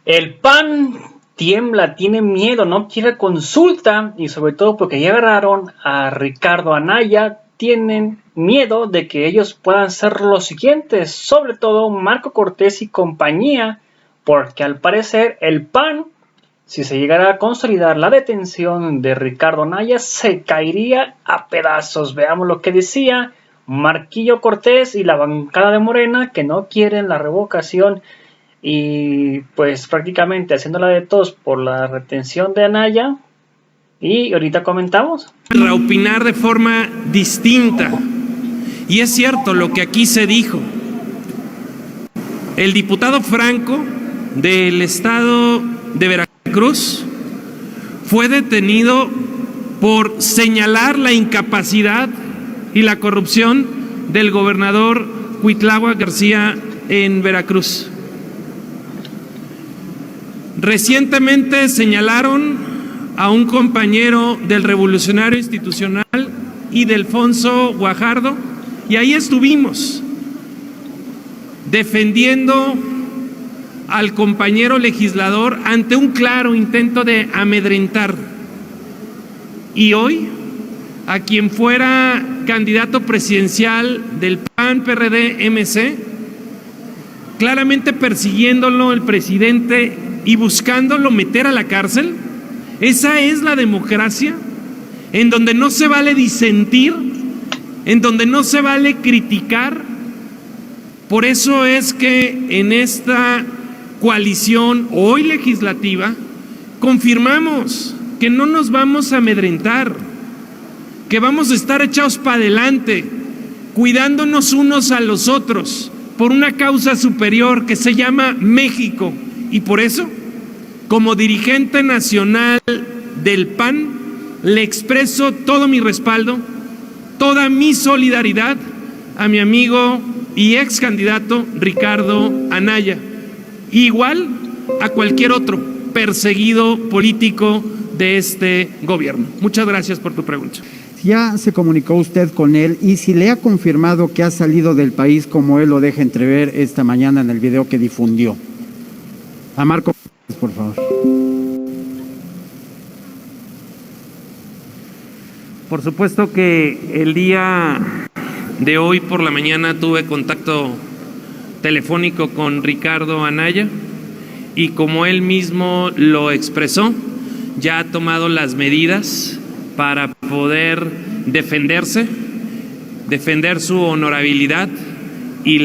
El PAN tiembla, tiene miedo, no quiere consulta y sobre todo porque ya agarraron a Ricardo Anaya, tienen miedo de que ellos puedan ser los siguientes, sobre todo Marco Cortés y compañía, porque al parecer el PAN, si se llegara a consolidar la detención de Ricardo Anaya, se caería a pedazos. Veamos lo que decía Marquillo Cortés y la bancada de Morena, que no quieren la revocación y pues prácticamente haciéndola de todos por la retención de Anaya. Y ahorita comentamos. Opinar de forma distinta. Y es cierto lo que aquí se dijo. El diputado Franco del estado de Veracruz fue detenido por señalar la incapacidad y la corrupción del gobernador Cuitláhuac García en Veracruz. Recientemente señalaron a un compañero del Revolucionario Institucional y de Alfonso Guajardo, y ahí estuvimos defendiendo al compañero legislador ante un claro intento de amedrentar. Y hoy, a quien fuera candidato presidencial del PAN-PRD-MC, claramente persiguiéndolo el presidente y buscándolo meter a la cárcel. Esa es la democracia, en donde no se vale disentir, en donde no se vale criticar. Por eso es que en esta coalición hoy legislativa confirmamos que no nos vamos a amedrentar, que vamos a estar echados para adelante, cuidándonos unos a los otros por una causa superior que se llama México. Y por eso, como dirigente nacional del PAN, le expreso todo mi respaldo, toda mi solidaridad a mi amigo y ex candidato Ricardo Anaya, igual a cualquier otro perseguido político de este gobierno. Muchas gracias por tu pregunta. ¿Ya se comunicó usted con él y si le ha confirmado que ha salido del país como él lo deja entrever esta mañana en el video que difundió? A Marco, por favor. Por supuesto que el día de hoy por la mañana tuve contacto telefónico con Ricardo Anaya y como él mismo lo expresó, ya ha tomado las medidas para poder defenderse, defender su honorabilidad y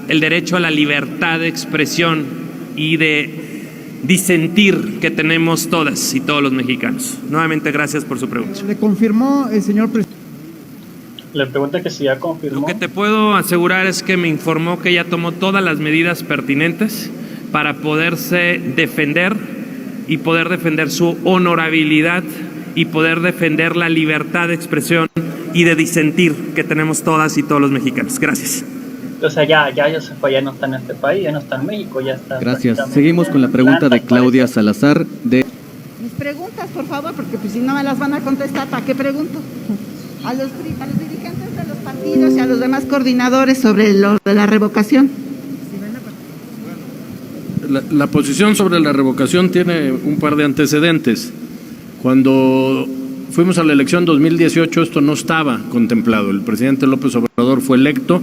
el derecho a la libertad de expresión y de disentir que tenemos todas y todos los mexicanos. Nuevamente, gracias por su pregunta. ¿Le confirmó el señor presidente? Le pregunta que si ya confirmó. Lo que te puedo asegurar es que me informó que ya tomó todas las medidas pertinentes para poderse defender y poder defender su honorabilidad y poder defender la libertad de expresión y de disentir que tenemos todas y todos los mexicanos. Gracias. O sea, ya se fue, ya no está en este país, ya no está en México, ya está. Gracias. Seguimos con la pregunta de Claudia Salazar de... Mis preguntas, por favor, porque pues si no me las van a contestar, ¿para qué pregunto? A los dirigentes de los partidos y a los demás coordinadores sobre lo de la revocación. La posición sobre la revocación tiene un par de antecedentes. Cuando fuimos a la elección 2018 esto no estaba contemplado. El presidente López Obrador fue electo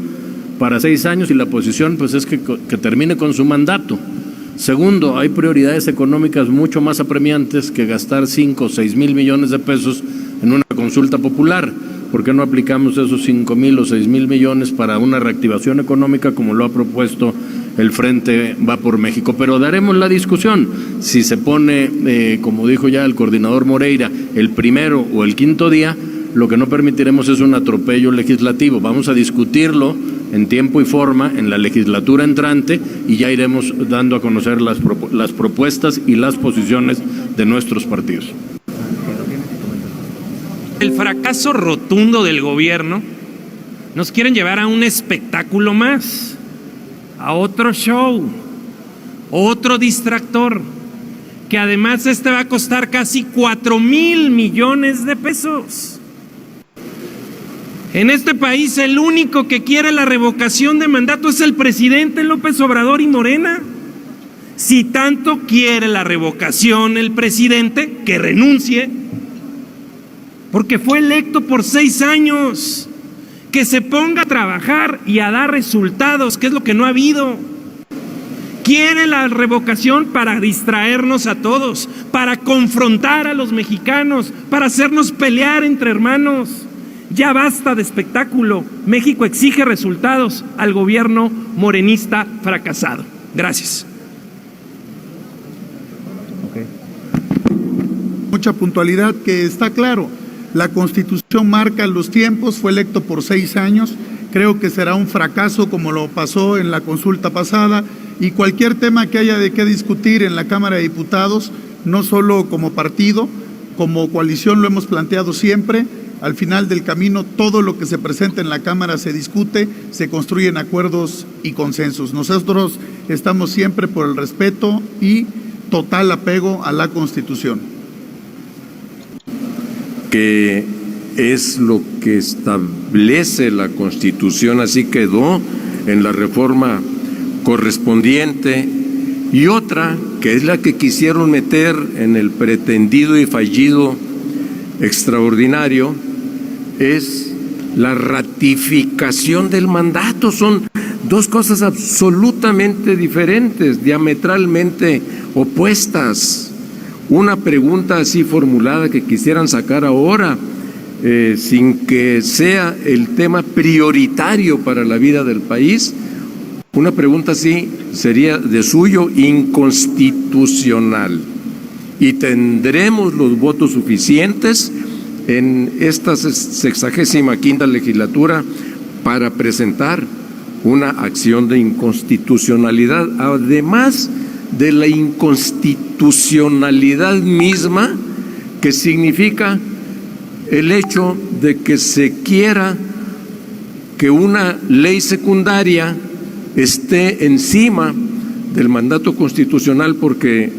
para 6 años y la posición pues es que termine con su mandato. Segundo, hay prioridades económicas mucho más apremiantes que gastar 5 o 6 mil millones de pesos en una consulta popular. ¿Por qué no aplicamos esos 5 mil o 6 mil millones para una reactivación económica como lo ha propuesto el Frente Va por México? Pero daremos la discusión. Si se pone, como dijo ya el coordinador Moreira, el primero o el quinto día, lo que no permitiremos es un atropello legislativo. Vamos a discutirlo en tiempo y forma en la legislatura entrante y ya iremos dando a conocer las propuestas y las posiciones de nuestros partidos. El fracaso rotundo del gobierno nos quieren llevar a un espectáculo más, a otro show, otro distractor, que además va a costar casi 4,000 millones de pesos. En este país el único que quiere la revocación de mandato es el presidente López Obrador y Morena. Si tanto quiere la revocación el presidente, que renuncie, porque fue electo por 6 años, que se ponga a trabajar y a dar resultados, que es lo que no ha habido. Quiere la revocación para distraernos a todos, para confrontar a los mexicanos, para hacernos pelear entre hermanos. Ya basta de espectáculo. México exige resultados al gobierno morenista fracasado. Gracias. Mucha puntualidad, que está claro. La Constitución marca los tiempos, fue electo por 6 años. Creo que será un fracaso como lo pasó en la consulta pasada, y cualquier tema que haya de qué discutir en la Cámara de Diputados, no solo como partido, como coalición lo hemos planteado siempre. Al final del camino, todo lo que se presenta en la Cámara se discute, se construyen acuerdos y consensos. Nosotros estamos siempre por el respeto y total apego a la Constitución. Que es lo que establece la Constitución, así quedó en la reforma correspondiente, y otra que es la que quisieron meter en el pretendido y fallido extraordinario, es la ratificación del mandato. Son dos cosas absolutamente diferentes, diametralmente opuestas. Una pregunta así formulada que quisieran sacar ahora, sin que sea el tema prioritario para la vida del país, una pregunta así sería de suyo inconstitucional. Y tendremos los votos suficientes en esta 65ª legislatura para presentar una acción de inconstitucionalidad, además de la inconstitucionalidad misma, que significa el hecho de que se quiera que una ley secundaria esté encima del mandato constitucional, porque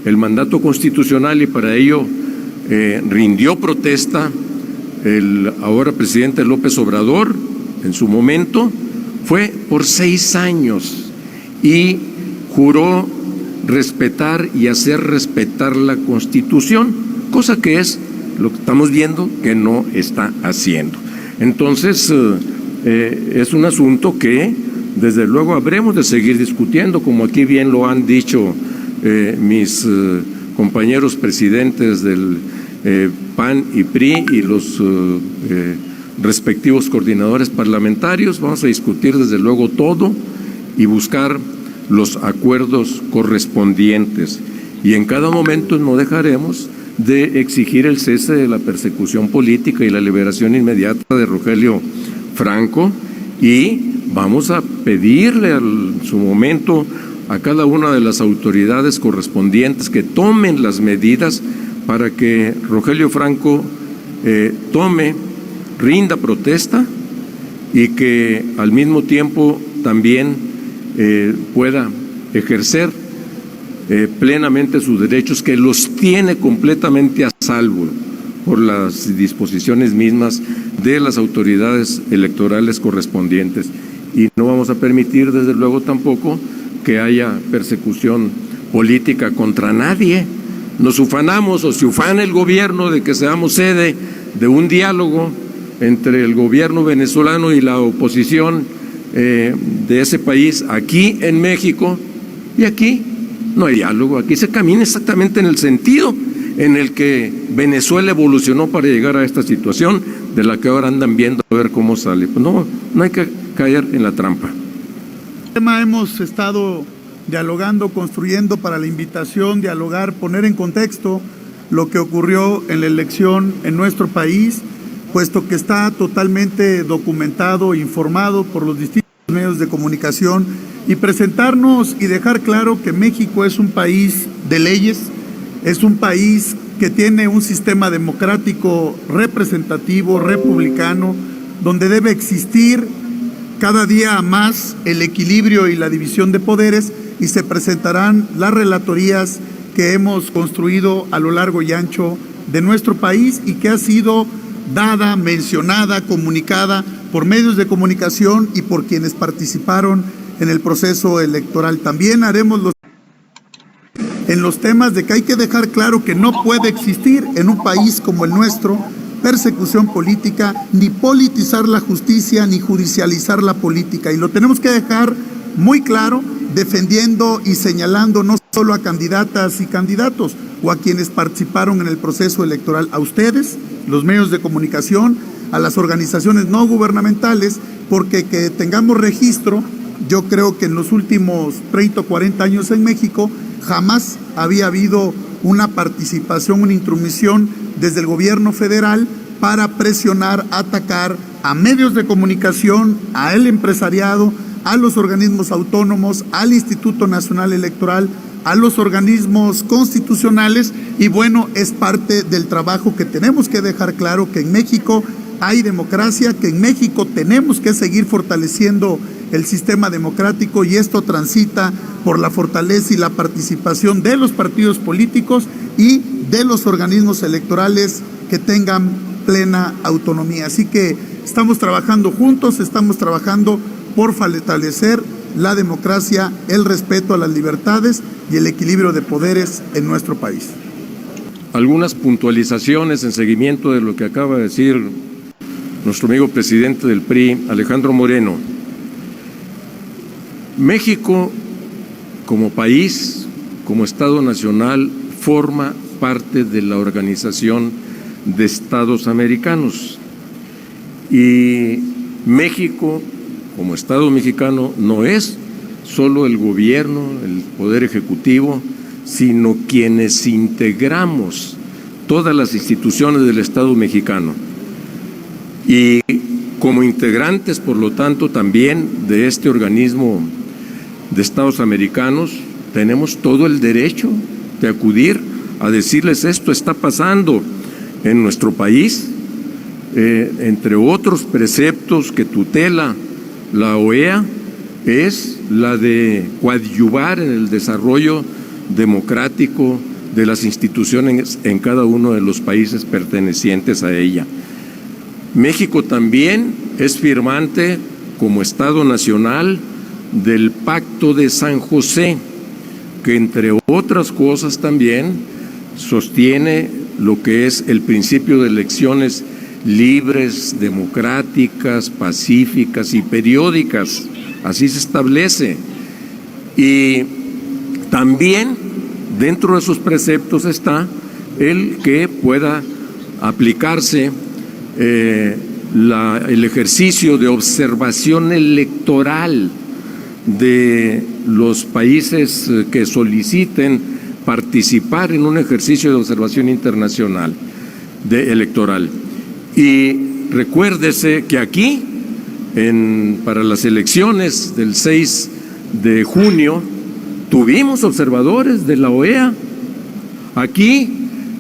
el mandato constitucional, y para ello rindió protesta el ahora presidente López Obrador en su momento, fue por 6 años y juró respetar y hacer respetar la Constitución, cosa que es lo que estamos viendo que no está haciendo. Entonces, es un asunto que desde luego habremos de seguir discutiendo, como aquí bien lo han dicho mis compañeros presidentes del PAN y PRI y los respectivos coordinadores parlamentarios. Vamos a discutir desde luego todo y buscar los acuerdos correspondientes, y en cada momento no dejaremos de exigir el cese de la persecución política y la liberación inmediata de Rogelio Franco, y vamos a pedirle en su momento a cada una de las autoridades correspondientes que tomen las medidas para que Rogelio Franco rinda protesta, y que al mismo tiempo también pueda ejercer plenamente sus derechos, que los tiene completamente a salvo por las disposiciones mismas de las autoridades electorales correspondientes. Y no vamos a permitir, desde luego, tampoco que haya persecución política contra nadie. Nos ufanamos, o se ufana el gobierno, de que seamos sede de un diálogo entre el gobierno venezolano y la oposición de ese país aquí en México, y aquí no hay diálogo. Aquí se camina exactamente en el sentido en el que Venezuela evolucionó para llegar a esta situación de la que ahora andan viendo a ver cómo sale. Pues no hay que caer en la trampa. Hemos estado dialogando, construyendo para la invitación, dialogar, poner en contexto lo que ocurrió en la elección en nuestro país, puesto que está totalmente documentado, informado por los distintos medios de comunicación, y presentarnos y dejar claro que México es un país de leyes, es un país que tiene un sistema democrático representativo, republicano, donde debe existir cada día más el equilibrio y la división de poderes, y se presentarán las relatorías que hemos construido a lo largo y ancho de nuestro país, y que ha sido dada, mencionada, comunicada por medios de comunicación y por quienes participaron en el proceso electoral. También haremos los... en los temas de que hay que dejar claro que no puede existir en un país como el nuestro persecución política, ni politizar la justicia, ni judicializar la política. Y lo tenemos que dejar muy claro, defendiendo y señalando no solo a candidatas y candidatos o a quienes participaron en el proceso electoral, a ustedes, los medios de comunicación, a las organizaciones no gubernamentales, porque que tengamos registro, yo creo que en los últimos 30 o 40 años en México jamás había habido una participación, una intromisión desde el gobierno federal para presionar, atacar a medios de comunicación, al empresariado, a los organismos autónomos, al Instituto Nacional Electoral, a los organismos constitucionales, y bueno, es parte del trabajo que tenemos que dejar claro, que en México hay democracia, que en México tenemos que seguir fortaleciendo el sistema democrático, y esto transita por la fortaleza y la participación de los partidos políticos y de los organismos electorales que tengan plena autonomía. Así que estamos trabajando juntos, estamos trabajando por fortalecer la democracia, el respeto a las libertades y el equilibrio de poderes en nuestro país. Algunas puntualizaciones en seguimiento de lo que acaba de decir nuestro amigo presidente del PRI, Alejandro Moreno. México, como país, como Estado nacional, forma parte de la Organización de Estados Americanos. Y México, como Estado mexicano, no es solo el gobierno, el poder ejecutivo, sino quienes integramos todas las instituciones del Estado mexicano. Y como integrantes, por lo tanto, también de este organismo de Estados americanos, tenemos todo el derecho de acudir a decirles: esto está pasando en nuestro país, entre otros preceptos que tutela la OEA, es la de coadyuvar en el desarrollo democrático de las instituciones en cada uno de los países pertenecientes a ella. México también es firmante, como Estado nacional, del Pacto de San José, que entre otras cosas también sostiene lo que es el principio de elecciones libres, democráticas, pacíficas y periódicas. Así se establece. Y también dentro de esos preceptos está el que pueda aplicarse el ejercicio de observación electoral de los países que soliciten participar en un ejercicio de observación internacional electoral. Y recuérdese que aquí, para las elecciones del 6 de junio, tuvimos observadores de la OEA. Aquí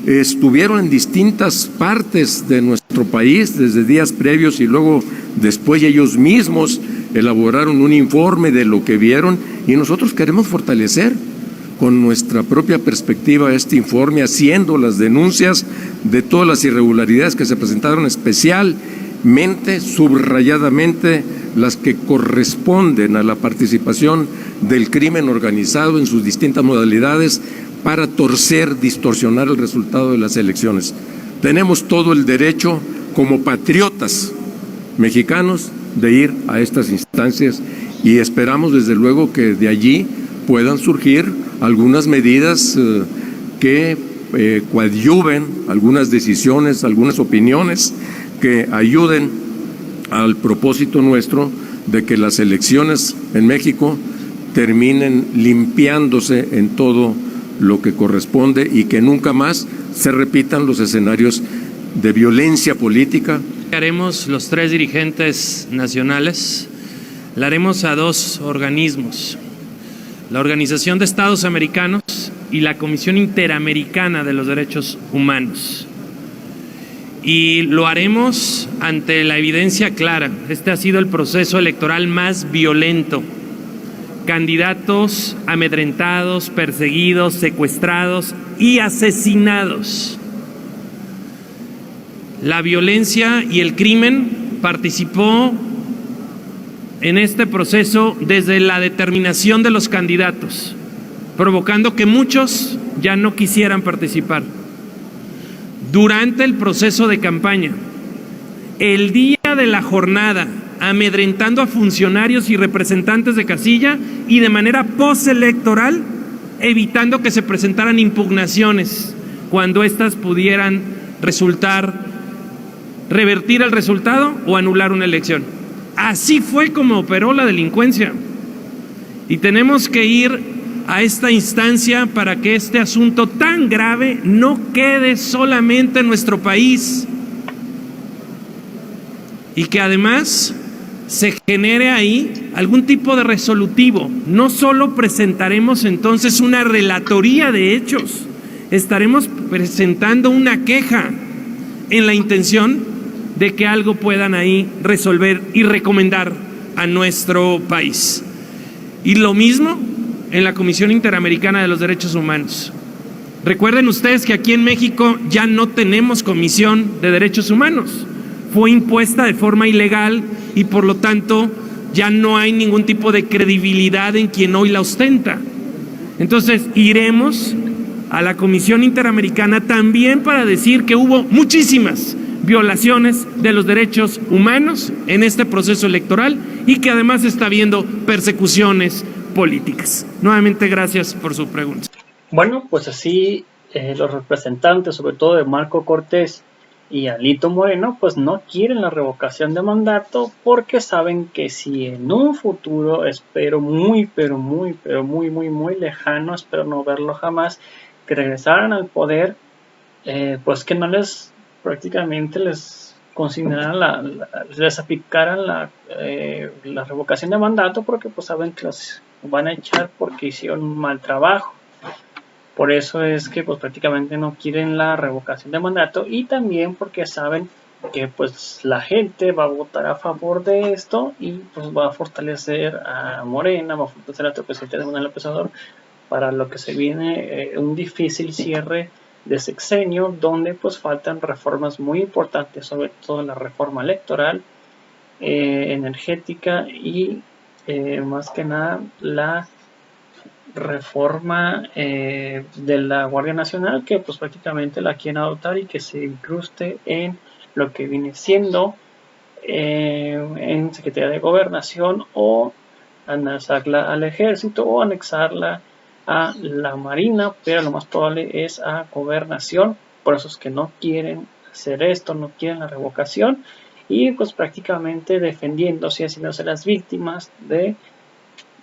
estuvieron en distintas partes de nuestro país desde días previos, y luego después ellos mismos elaboraron un informe de lo que vieron, y nosotros queremos fortalecer con nuestra propia perspectiva este informe, haciendo las denuncias de todas las irregularidades que se presentaron, especialmente, subrayadamente, las que corresponden a la participación del crimen organizado en sus distintas modalidades para torcer, distorsionar el resultado de las elecciones. Tenemos todo el derecho, como patriotas mexicanos, de ir a estas instancias, y esperamos desde luego que de allí puedan surgir algunas medidas que coadyuven, algunas decisiones, algunas opiniones que ayuden al propósito nuestro de que las elecciones en México terminen limpiándose en todo lo que corresponde, y que nunca más se repitan los escenarios de violencia política. Haremos los tres dirigentes nacionales, la haremos a dos organismos: la Organización de Estados Americanos y la Comisión Interamericana de los Derechos Humanos. Y lo haremos ante la evidencia clara. Este ha sido el proceso electoral más violento. Candidatos amedrentados, perseguidos, secuestrados y asesinados. La violencia y el crimen participó en este proceso desde la determinación de los candidatos, provocando que muchos ya no quisieran participar. Durante el proceso de campaña, el día de la jornada, amedrentando a funcionarios y representantes de casilla y de manera postelectoral, evitando que se presentaran impugnaciones cuando éstas pudieran revertir el resultado o anular una elección. Así fue como operó la delincuencia. Y tenemos que ir a esta instancia para que este asunto tan grave no quede solamente en nuestro país y que además se genere ahí algún tipo de resolutivo. No solo presentaremos entonces una relatoría de hechos, estaremos presentando una queja en la intención de que algo puedan ahí resolver y recomendar a nuestro país. Y lo mismo en la Comisión Interamericana de los Derechos Humanos. Recuerden ustedes que aquí en México ya no tenemos Comisión de Derechos Humanos. Fue impuesta de forma ilegal y por lo tanto ya no hay ningún tipo de credibilidad en quien hoy la ostenta. Entonces iremos a la Comisión Interamericana también para decir que hubo muchísimas violaciones de los derechos humanos en este proceso electoral y que además está habiendo persecuciones políticas. Nuevamente, gracias por su pregunta. Bueno, pues así los representantes, sobre todo de Marco Cortés y Alito Moreno, pues no quieren la revocación de mandato porque saben que si en un futuro, espero muy lejano, espero no verlo jamás, que regresaran al poder, pues que no les prácticamente les consignaran les aplicaran la revocación de mandato, porque pues saben que los van a echar porque hicieron un mal trabajo. Por eso es que pues prácticamente no quieren la revocación de mandato, y también porque saben que pues la gente va a votar a favor de esto y pues va a fortalecer a Morena, va a fortalecer a nuestro presidente Manuel López Obrador para lo que se viene un difícil cierre de sexenio, donde pues faltan reformas muy importantes, sobre todo la reforma electoral, energética y más que nada la reforma de la Guardia Nacional, que pues prácticamente la quieren adoptar y que se incruste en lo que viene siendo en Secretaría de Gobernación, o anexarla al Ejército o anexarla a la Marina, pero lo más probable es a Gobernación. Por eso es que no quieren hacer esto, no quieren la revocación, y pues prácticamente defendiéndose y haciéndose las víctimas de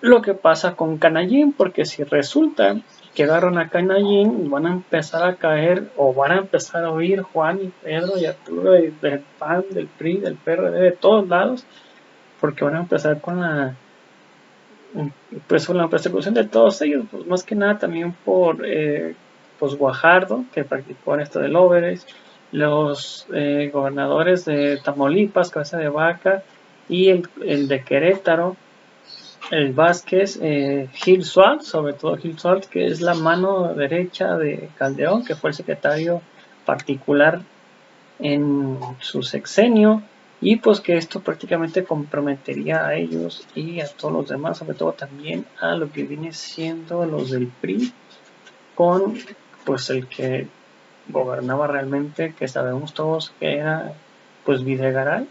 lo que pasa con Canallín, porque si resulta que agarran a Canallín, van a empezar a caer o van a empezar a oír Juan y Pedro y Arturo del PAN, del PRI, del PRD, de todos lados, porque van a empezar con la persecución de todos ellos, pues más que nada también por pues Guajardo, que practicó en esto del Óveres, los gobernadores de Tamaulipas, Cabeza de Vaca, y el de Querétaro, el Vázquez, Gil Suárez, sobre todo Gil Suárez, que es la mano derecha de Calderón, que fue el secretario particular en su sexenio, y pues que esto prácticamente comprometería a ellos y a todos los demás, sobre todo también a lo que viene siendo los del PRI, con pues el que gobernaba realmente, que sabemos todos que era pues Videgaray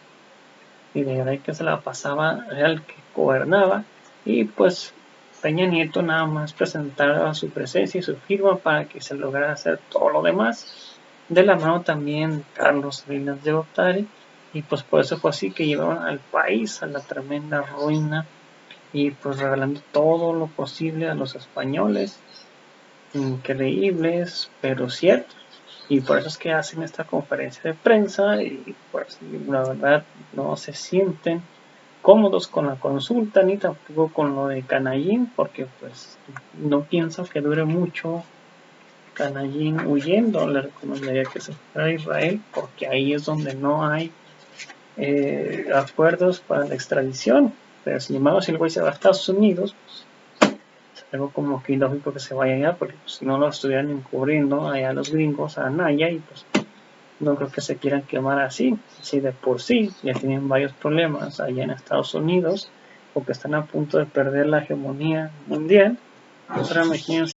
que se la pasaba, era el que gobernaba, y pues Peña Nieto nada más presentaba su presencia y su firma para que se lograra hacer todo lo demás, de la mano también Carlos Salinas de Gortari, y pues por eso fue así que llevaron al país a la tremenda ruina, y pues revelando todo lo posible a los españoles, increíbles pero cierto. Y por eso es que hacen esta conferencia de prensa, y pues la verdad no se sienten cómodos con la consulta ni tampoco con lo de Canallín, porque pues no pienso que dure mucho Canallín huyendo. Le recomendaría que se fuera a Israel, porque ahí es donde no hay acuerdos para la extradición. Pero sin embargo, si el güey se va a Estados Unidos, pues es algo como que ilógico que se vaya allá, porque pues, si no lo estuvieran encubriendo allá los gringos a Anaya, y pues no creo que se quieran quemar así. Si de por sí ya tienen varios problemas allá en Estados Unidos, porque están a punto de perder la hegemonía mundial, pues ahora imagínense